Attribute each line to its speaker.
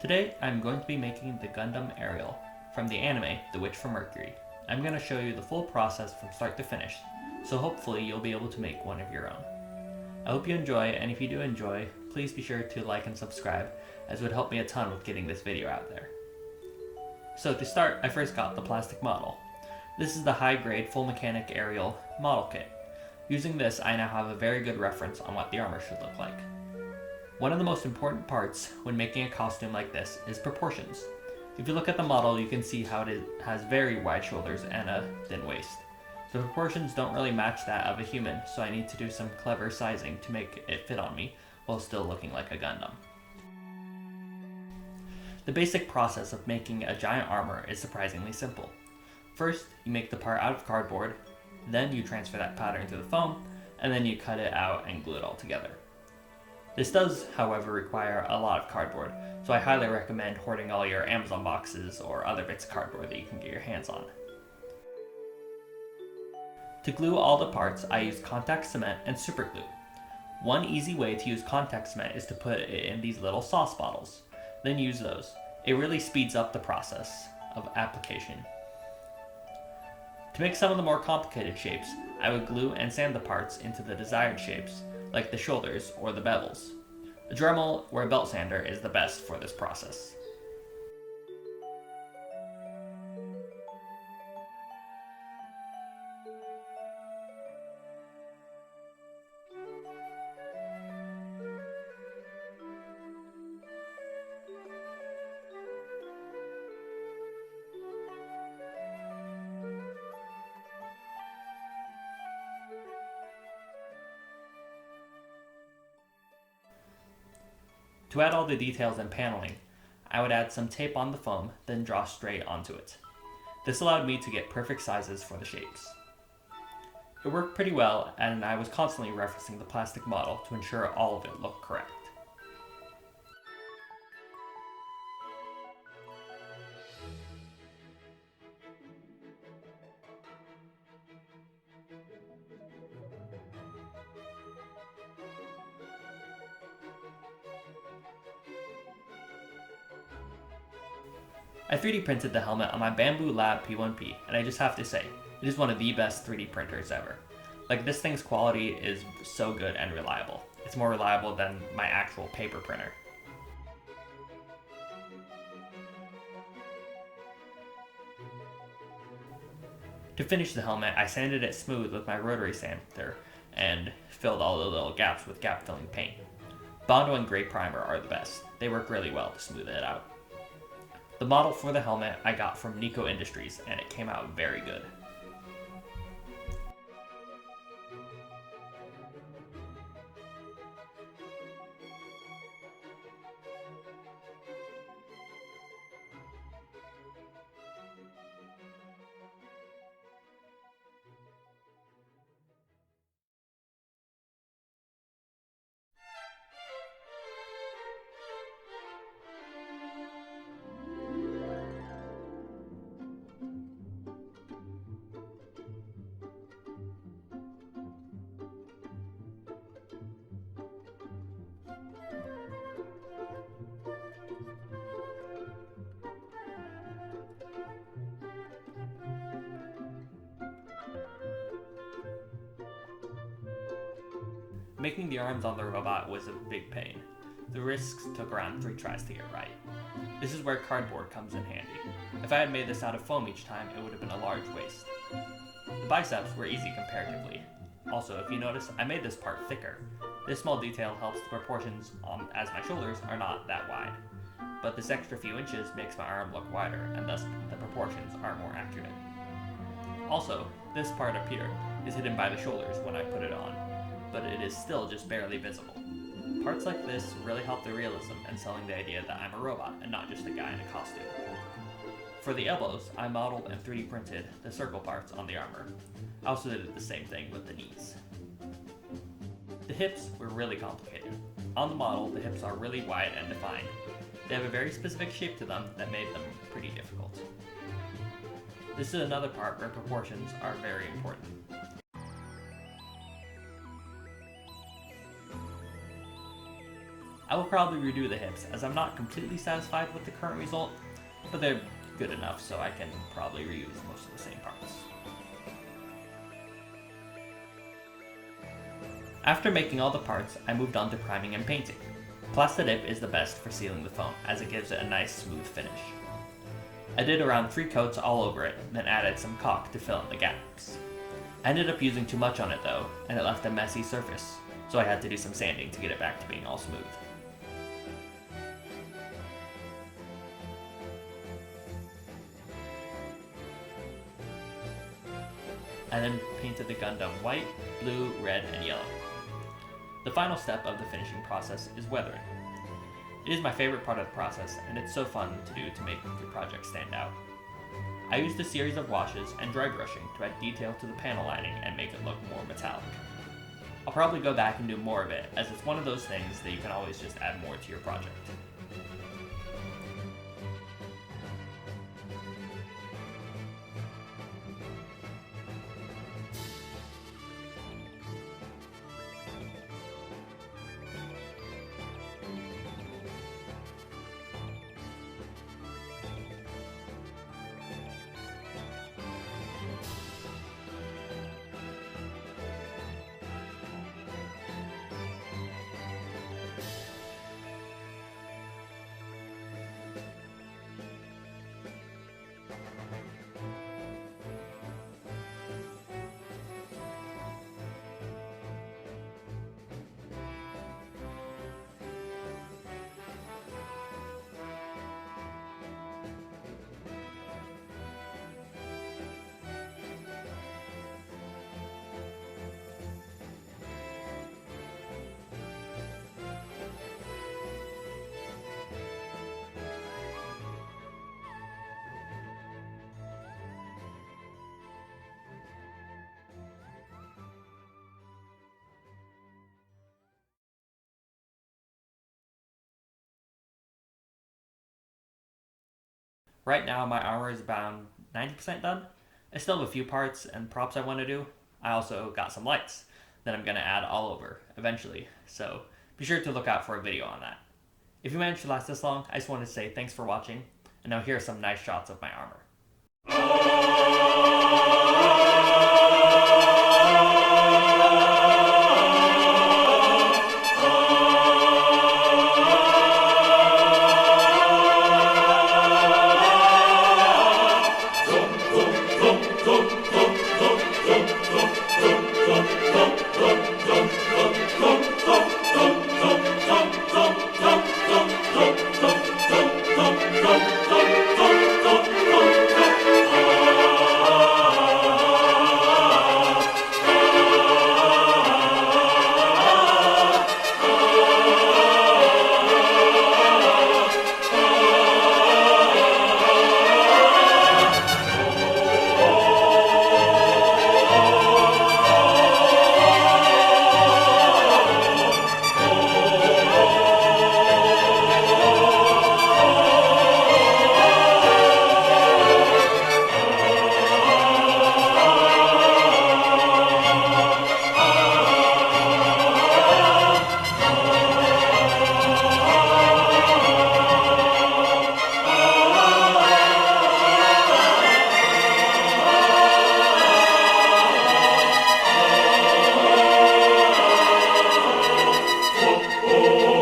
Speaker 1: Today, I'm going to be making the Gundam Ariel from the anime The Witch from Mercury. I'm going to show you the full process from start to finish, so hopefully you'll be able to make one of your own. I hope you enjoy, and if you do enjoy, please be sure to like and subscribe, as it would help me a ton with getting this video out there. So to start, I first got the plastic model. This is the high-grade full mechanic Ariel model kit. Using this, I now have a very good reference on what the armor should look like. One of the most important parts when making a costume like this is proportions. If you look at the model, you can see how it has very wide shoulders and a thin waist. The proportions don't really match that of a human, so I need to do some clever sizing to make it fit on me while still looking like a Gundam. The basic process of making a giant armor is surprisingly simple. First, you make the part out of cardboard, then you transfer that pattern to the foam, and then you cut it out and glue it all together. This does, however, require a lot of cardboard, so I highly recommend hoarding all your Amazon boxes or other bits of cardboard that you can get your hands on. To glue all the parts, I use contact cement and super glue. One easy way to use contact cement is to put it in these little sauce bottles, then use those. It really speeds up the process of application. To make some of the more complicated shapes, I would glue and sand the parts into the desired shapes, like the shoulders or the bevels. A Dremel or a belt sander is the best for this process. To add all the details and paneling, I would add some tape on the foam, then draw straight onto it. This allowed me to get perfect sizes for the shapes. It worked pretty well, and I was constantly referencing the plastic model to ensure all of it looked correct. I 3D printed the helmet on my Bamboo Lab P1P, and I just have to say, it is one of the best 3D printers ever. Like, this thing's quality is so good and reliable. It's more reliable than my actual paper printer. To finish the helmet, I sanded it smooth with my rotary sander and filled all the little gaps with gap filling paint. Bondo and Gray Primer are the best. They work really well to smooth it out. The model for the helmet I got from Nikko Industries, and it came out very good. Making the arms on the robot was a big pain. The risks took around 3 tries to get right. This is where cardboard comes in handy. If I had made this out of foam each time, it would have been a large waste. The biceps were easy comparatively. Also, if you notice, I made this part thicker. This small detail helps the proportions as my shoulders are not that wide. But this extra few inches makes my arm look wider, and thus the proportions are more accurate. Also, this part up here is hidden by the shoulders when I put it on, but it is still just barely visible. Parts like this really help the realism and selling the idea that I'm a robot and not just a guy in a costume. For the elbows, I modeled and 3D printed the circle parts on the armor. I also did the same thing with the knees. The hips were really complicated. On the model, the hips are really wide and defined. They have a very specific shape to them that made them pretty difficult. This is another part where proportions are very important. I will probably redo the hips as I'm not completely satisfied with the current result, but they're good enough so I can probably reuse most of the same parts. After making all the parts, I moved on to priming and painting. Plastidip is the best for sealing the foam as it gives it a nice smooth finish. I did around 3 coats all over it, then added some caulk to fill in the gaps. I ended up using too much on it though, and it left a messy surface, so I had to do some sanding to get it back to being all smooth. I then painted the Gundam white, blue, red, and yellow. The final step of the finishing process is weathering. It is my favorite part of the process, and it's so fun to do to make your project stand out. I used a series of washes and dry brushing to add detail to the panel lining and make it look more metallic. I'll probably go back and do more of it, as it's one of those things that you can always just add more to your project. Right now my armor is about 90% done. I still have a few parts and props I want to do. I also got some lights that I'm going to add all over eventually, so be sure to look out for a video on that. If you managed to last this long, I just wanted to say thanks for watching, and now here are some nice shots of my armor.